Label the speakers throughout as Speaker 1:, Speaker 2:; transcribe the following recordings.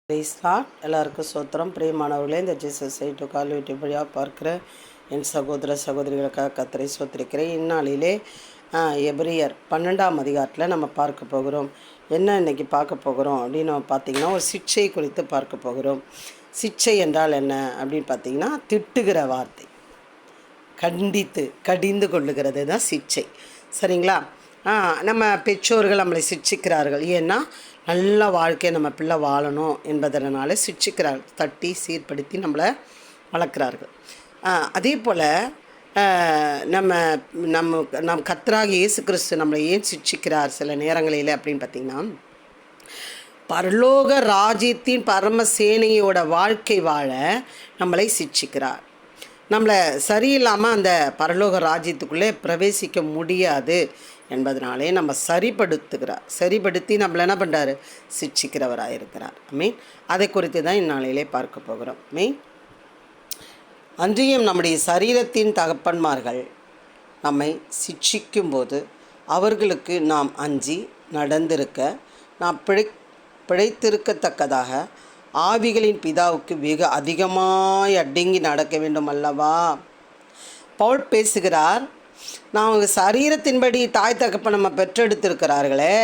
Speaker 1: எல்லாருக்கும் சோத்திரம். பிரியமானவர்களே, இந்த ஜீசஸ் டு கால் யூடியூப் வழியாக பார்க்குற என் சகோதர சகோதரிகளுக்காக கர்த்தரை சோத்திரிக்கிறேன். இந்நாளிலே எபிரியர் 12ஆம் அதிகாரத்தில் நம்ம பார்க்க போகிறோம். என்ன இன்றைக்கி பார்க்க போகிறோம் அப்படின்னு நம்ம பார்த்திங்கன்னா, ஒரு சிட்சை குறித்து பார்க்க போகிறோம். சிட்சை என்றால் என்ன அப்படின்னு பார்த்திங்கன்னா, திட்டுகிற வார்த்தை, கடிந்து கொள்ளுகிறது தான் சிட்சை. சரிங்களா? நம்ம பெற்றோர்கள் நம்மளை சிட்சிக்கிறார்கள். ஏன்னா நல்ல வாழ்க்கையை நம்ம பிள்ளை வாழணும் என்பதனால சிட்சிக்கிறார்கள். தட்டி சீர்படுத்தி நம்மளை வளர்க்குறார்கள். அதே போல் நம்ம கர்த்தராகிய இயேசு கிறிஸ்து நம்மளை ஏன் சிட்சிக்கிறார் சில நேரங்களில் அப்படின்னு பார்த்திங்கன்னா, பரலோக ராஜ்யத்தின் பரம சேனையோட வாழ்க்கை வாழ நம்மளை சிட்சிக்கிறார். நம்மளை சரியில்லாமல் அந்த பரலோக ராஜ்யத்துக்குள்ளே பிரவேசிக்க முடியாது என்பதனாலே நம்ம சரிப்படுத்தி நம்மளை என்ன பண்ணுறாரு, சிட்சிக்கிறவராக இருக்கிறார். மீன் அதை குறித்து தான் இந்நாளிலே பார்க்க போகிறோம். மீன் அன்றியும் நம்முடைய சரீரத்தின் தகப்பன்மார்கள் நம்மை சிட்சிக்கும்போது அவர்களுக்கு நாம் அஞ்சி நடந்திருக்க, நாம் பிழைத்திருக்கத்தக்கதாக ஆவிகளின் பிதாவுக்கு வெகு அதிகமாய் அடங்கி நடக்க வேண்டும் அல்லவா? பவுல் பேசுகிறார். நாம் சரீரத்தின்படி தாய் தகப்பன் நம்ம பெற்றெடுத்திருக்கிறார்களே,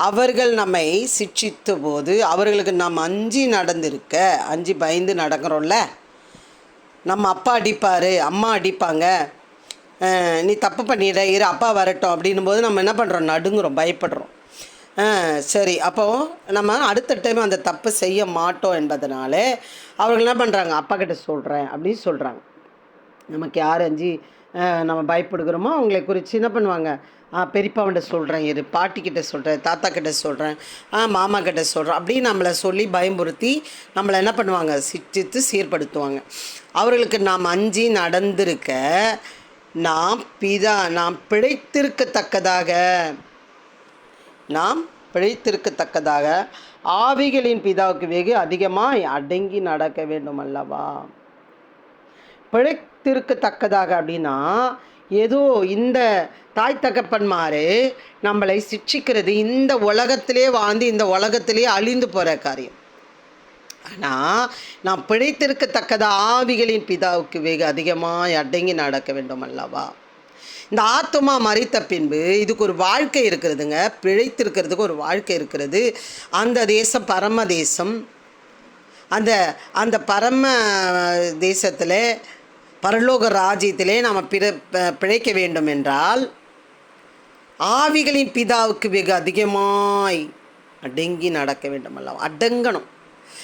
Speaker 1: அவர்கள் நம்மை சிட்சித்த போது அவர்களுக்கு நாம் அஞ்சு பயந்து நடக்கிறோம்ல. நம்ம அப்பா அடிப்பார், அம்மா அடிப்பாங்க, நீ தப்பு பண்ணிட இரு அப்பா வரட்டும் அப்படின்னும் போது நம்ம என்ன பண்ணுறோம், நடுங்குறோம், பயப்படுறோம். சரி, அப்போது நம்ம அடுத்த டைம் அந்த தப்பு செய்ய மாட்டோம் என்பதனால அவர்கள் என்ன பண்ணுறாங்க, அப்பா கிட்ட சொல்கிறேன் அப்படின்னு சொல்கிறாங்க. நமக்கு யார் நம்ம பயப்படுகிறோமோ அவங்களை குறித்து என்ன பண்ணுவாங்க, பெரியப்பாவிட்ட சொல்கிறேன் இரு, பாட்டிக்கிட்ட சொல்கிறேன், தாத்தா கிட்ட சொல்கிறேன், மாமா கிட்ட சொல்கிறேன் அப்படின்னு நம்மளை சொல்லி பயமுறுத்தி நம்மளை என்ன பண்ணுவாங்க, சிட்சித்து சீர்படுத்துவாங்க. அவர்களுக்கு நாம் அஞ்சி நடந்திருக்க, நாம் பிழைத்திருக்கத்தக்கதாக ஆவிகளின் பிதாவுக்கு வெகு அதிகமாக அடங்கி நடக்க வேண்டும் அல்லவா? பிழைத்திருக்கத்தக்கதாக அப்படின்னா, ஏதோ இந்த தாய் தகப்பன்மாரே நம்மளை சிட்சிக்கிறது இந்த உலகத்திலே வாழ்ந்து இந்த உலகத்திலே அழிந்து போகிற காரியம். ஆனால் நாம் பிழைத்திருக்கத்தக்கதாக ஆவிகளின் பிதாவுக்கு வெகு அதிகமாக அடங்கி நடக்க வேண்டும் அல்லவா? இந்த ஆத்துமா மரித்த பின்பு இதுக்கு ஒரு வாழ்க்கை இருக்கிறதுங்க. பிழைத்திருக்கிறதுக்கு ஒரு வாழ்க்கை இருக்கிறது. அந்த தேசம் பரம தேசம். அந்த பரம தேசத்தில் பரலோக ராஜ்யத்திலே நாம் பிழைக்க வேண்டும் என்றால் ஆவிகளின் பிதாவுக்கு வெகு அதிகமாய் அடங்கி நடக்க வேண்டும் அல்லவா? அடங்கணும்.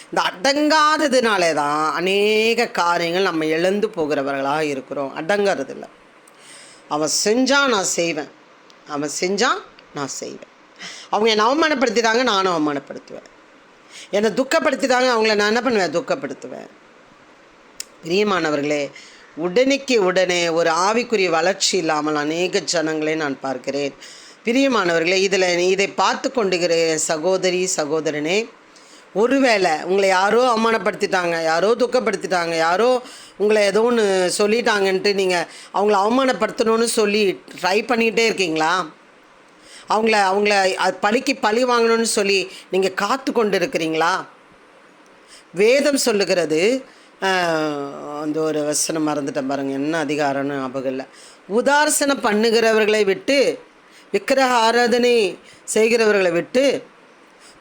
Speaker 1: இந்த அடங்காததுனாலே தான் அநேக காரியங்கள் நம்ம இழந்து போகிறவர்களாக இருக்கிறோம். அடங்கிறது இல்லை. அவன் செஞ்சால் நான் செய்வேன், அவங்க என்னை அவமானப்படுத்திட்டாங்க, நானும் அவமானப்படுத்துவேன். என்னை துக்கப்படுத்திட்டாங்க, அவங்கள நான் என்ன பண்ணுவேன், துக்கப்படுத்துவேன். பிரியமானவர்களே, உடனே ஒரு ஆவிக்குரிய வளர்ச்சி இல்லாமல் அநேக ஜனங்களை நான் பார்க்கிறேன். பிரியமானவர்களே, இதை பார்த்து கொண்டுகிற சகோதரி சகோதரனே, ஒருவேளை உங்களை யாரோ அவமானப்படுத்திட்டாங்க, யாரோ துக்கப்படுத்திட்டாங்க, யாரோ உங்களை ஏதோ ஒன்று சொல்லிட்டாங்கன்ட்டு நீங்கள் அவங்கள அவமானப்படுத்தணும்னு சொல்லி ட்ரை பண்ணிக்கிட்டே இருக்கீங்களா? அவங்கள பழிக்கு பழி வாங்கணும்னு சொல்லி நீங்கள் காத்து கொண்டு இருக்கிறீங்களா? வேதம் சொல்லுகிறது, அந்த ஒரு வசனம் மறந்துட்டேன் பாருங்கள், என்ன அதிகாரம்னு ஞாபகம் இல்லை. உதாசனம் பண்ணுகிறவர்களை விட்டு, விக்கிரக ஆராதனை செய்கிறவர்களை விட்டு,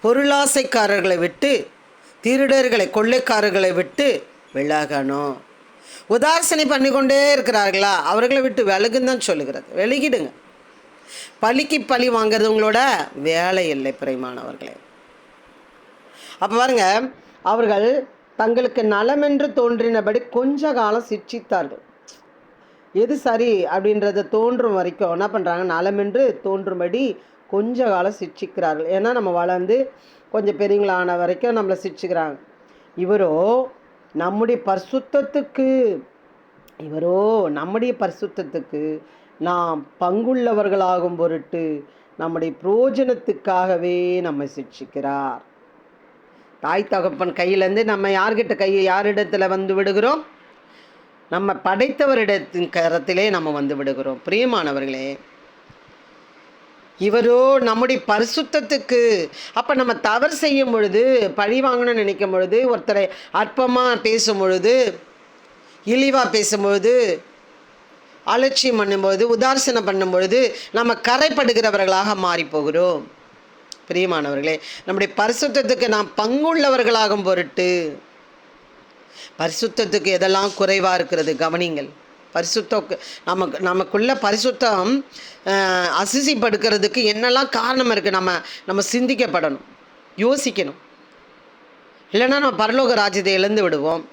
Speaker 1: பொருளாசைக்காரர்களை விட்டு, திருடர்களை கொள்ளைக்காரர்களை விட்டு விலகணும். உதாசனை பண்ணிக்கொண்டே இருக்கிறார்களா, அவர்களை விட்டு விலகுன்னு தான் சொல்லுகிறது. விலகிடுங்க. பழிக்கு பழி வாங்கிறது உங்களோட வேலை இல்லை பிரியமானவர்களே. அப்போ பாருங்க, அவர்கள் தங்களுக்கு நலமென்று தோன்றினபடி கொஞ்ச காலம் சிட்சித்தார்கள். எது சரி அப்படின்றத தோன்றும் வரைக்கும் என்ன பண்ணுறாங்க, நலமென்று தோன்றும்படி கொஞ்ச காலம் சிட்சிக்கிறார்கள். ஏன்னா நம்ம வளர்ந்து கொஞ்சம் பெரியங்களான வரைக்கும் நம்மளை சிட்சிக்கிறாங்க. இவரோ நம்முடைய பரிசுத்தத்துக்கு நாம் பங்குள்ளவர்களாகும் பொருட்டு நம்முடைய பிரயோஜனத்துக்காகவே நம்மை சிட்சிக்கிறார். தாய் தகப்பன் கையிலேருந்து நம்ம யாரிடத்தில் வந்து விடுகிறோம், நம்ம படைத்தவரிடத்தின் கரத்திலே நம்ம வந்து விடுகிறோம். பிரியமானவர்களே, இவரோ நம்முடைய பரிசுத்தத்துக்கு. அப்போ நம்ம தவறு செய்யும் பொழுது, பழி வாங்கணும்னு நினைக்கும் பொழுது, ஒருத்தரை அற்பமாக பேசும் பொழுது, இழிவாக பேசும்பொழுது, அலட்சியம் பண்ணும்பொழுது, உதாசீனம் பண்ணும் பொழுது நம்ம கரைப்படுகிறவர்களாக மாறி போகிறோம். பிரியமானவர்களே, நம்முடைய பரிசுத்தத்துக்கு நாம் பங்குள்ளவர்களாகும் பொருட்டு, பரிசுத்தத்துக்கு எதெல்லாம் குறைவாக இருக்கிறது கவனிங்கள். நமக்குள்ள பரிசுத்தம் அசிசிப்படுக்கிறதுக்கு என்னெல்லாம் காரணம் இருக்குது நம்ம சிந்திக்கப்படணும், யோசிக்கணும். இல்லைன்னா நம்ம பரலோக ராஜ்யத்தை இழந்து விடுவோம்.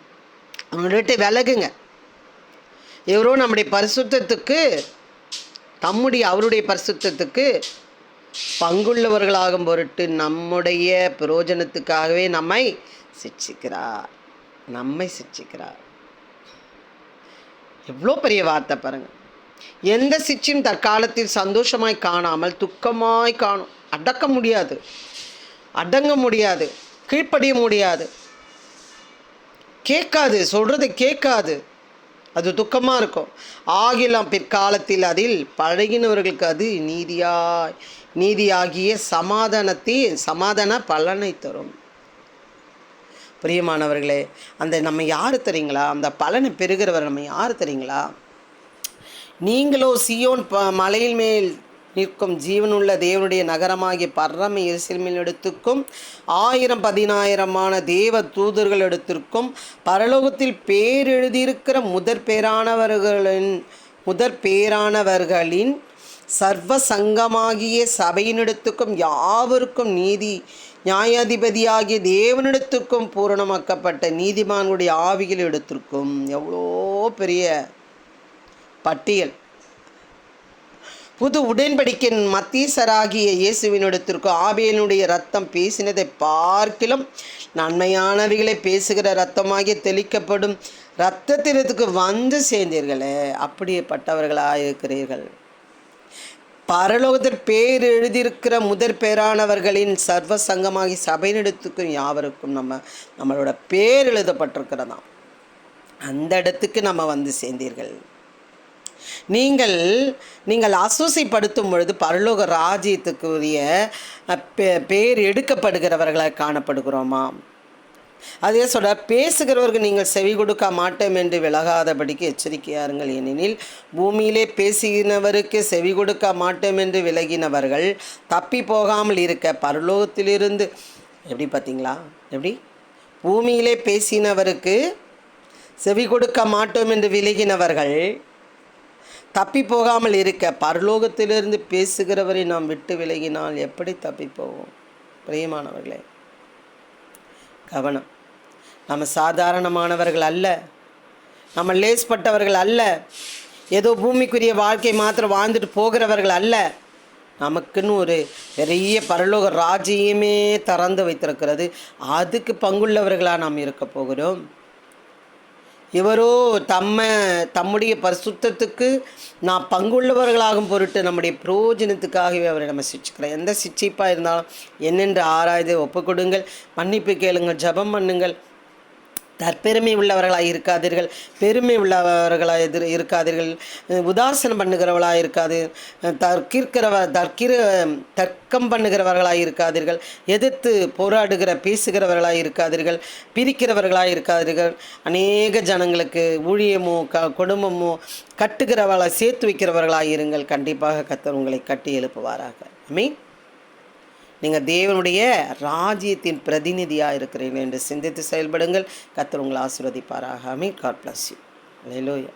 Speaker 1: அவங்கள்ட்ட விலகுங்க. எவரோ நம்முடைய பரிசுத்தத்துக்கு அவருடைய பரிசுத்தத்துக்கு பங்குள்ளவர்களாகும் பொருட்டு நம்முடைய பிரயோஜனத்துக்காகவே நம்மை சிட்சிக்கிறார். எவ்வளோ பெரிய வார்த்தை பாருங்கள். எந்த சிட்சையும் தற்காலத்தில் சந்தோஷமாய் காணாமல் துக்கமாய் காணும். அடங்க முடியாது, கீழ்ப்படிய முடியாது, கேட்காது, சொல்கிறது கேட்காது, அது துக்கமாக இருக்கும். ஆகிலாம் பிற்காலத்தில் அதில் பழகினவர்களுக்கு அது நீதியாகிய சமாதான பலனை தரும். பிரியமானவர்களே, நம்ம யார் தெரியுங்களா? அந்த பலனை பெறுகிறவர் நம்ம யார் தெரியுங்களா? நீங்களோ சீயோன் மலையில் மேல் நிற்கும் ஜீவனுள்ள தேவனுடைய நகரமாகிய பரம எருசலேமின் இடத்துக்கும் 1000-10,000 தேவ தூதர்கள் இடத்திற்கும் பரலோகத்தில் பேரெழுதியிருக்கிற முதற் பேரானவர்களின் சர்வ சங்கமாகிய சபையினிடத்துக்கும் யாவருக்கும் நியாயாதிபதியாகிய தேவனிடத்துக்கும் பூரணமாக்கப்பட்ட நீதிமான்களுடைய ஆவிகள் இடத்திற்கும். எவ்வளோ பெரிய பட்டியல். புது உடன்படிக்கையின் மத்தீசராகிய இயேசுவினிடத்திற்கும் ஆபேலினுடைய இரத்தம் பேசினதை பார்க்கிலும் நன்மையானவைகளை பேசுகிற இரத்தமாகிய தெளிக்கப்படும் இரத்தத்திற்கு வந்து சேர்ந்தீர்களே, அப்படியேப்பட்டவர்களாக இருக்கிறீர்கள். பரலோகத்தில் பேர் எழுதியிருக்கிற முதற் பேரானவர்களின் சர்வ சங்கமாகி சபையினிடத்துக்கும் யாவருக்கும் நம்மளோட பேர் எழுதப்பட்டிருக்கிறதாம். அந்த இடத்துக்கு நம்ம வந்து சேர்ந்தீர்கள். நீங்கள் அசூசிப்படுத்தும் பொழுது பரலோக ராஜ்யத்துக்குரிய பேர் எடுக்கப்படுகிறவர்களாக காணப்படுகிறோமா? அதே சொல்ல, பேசுகிறவர்கள் நீங்கள் செவி கொடுக்க மாட்டோம் என்று விலகாதபடிக்கு எச்சரிக்கையாருங்கள். ஏனெனில் பூமியிலே பேசினவருக்கு செவி கொடுக்க மாட்டோம் என்று விலகினவர்கள் தப்பி போகாமல் இருக்க பரலோகத்திலிருந்து எப்படி பூமியிலே பேசினவருக்கு செவி கொடுக்க மாட்டோம் என்று விலகினவர்கள் தப்பி போகாமல் இருக்க பரலோகத்திலிருந்து பேசுகிறவரை நாம் விட்டு விலகினால் எப்படி தப்பி போவோம்? பிரியமானவர்களே, கவனம். நம்ம சாதாரணமானவர்கள் அல்ல, நம்ம லேஸ்பட்டவர்கள் அல்ல, ஏதோ பூமிக்குரிய வாழ்க்கை மாத்திரம் வாழ்ந்துட்டு போகிறவர்கள் அல்ல. நமக்குன்னு ஒரு பெரிய பரலோக ராஜ்யமே திறந்து வைத்திருக்கிறது. அதுக்கு பங்குள்ளவர்களாக நாம் இருக்க போகிறோம். இவரோ தம்முடைய பரிசுத்தத்துக்கு நான் பங்குள்ளவர்களாகும் பொருட்டு நம்முடைய பிரயோஜனத்துக்காகவே அவரை நம்ம சிக்ஷிக்கிறோம். எந்த சிக்ஷிப்பாக இருந்தாலும் என்னென்று ஆராய்ந்து ஒப்புக்கொடுங்கள், மன்னிப்பு கேளுங்கள், ஜபம் பண்ணுங்கள். தற்பெருமை உள்ளவர்களாக இருக்காதீர்கள், பெருமை உள்ளவர்களாக இருக்காதீர்கள், உதாசனம் பண்ணுகிறவர்களாக இருக்காது, தர்க்கம் பண்ணுகிறவர்களாக இருக்காதீர்கள், எதிர்த்து பேசுகிறவர்களாக இருக்காதீர்கள், பிரிக்கிறவர்களாக இருக்காதீர்கள். அநேக ஜனங்களுக்கு ஊழியமோ குடும்பமோ கட்டுகிறவர்களாக சேர்த்து வைக்கிறவர்களாக இருங்கள். கண்டிப்பாக கர்த்தர் உங்களை கட்டி எழுப்புவாராக. ஆமென். நீங்கள் தேவனுடைய ராஜ்யத்தின் பிரதிநிதியாக இருக்கிறீர்கள் என்று சிந்தித்து செயல்படுங்கள். கர்த்தர் உங்களை ஆசீர்வதிப்பாராக. Amen. God bless you. Hallelujah.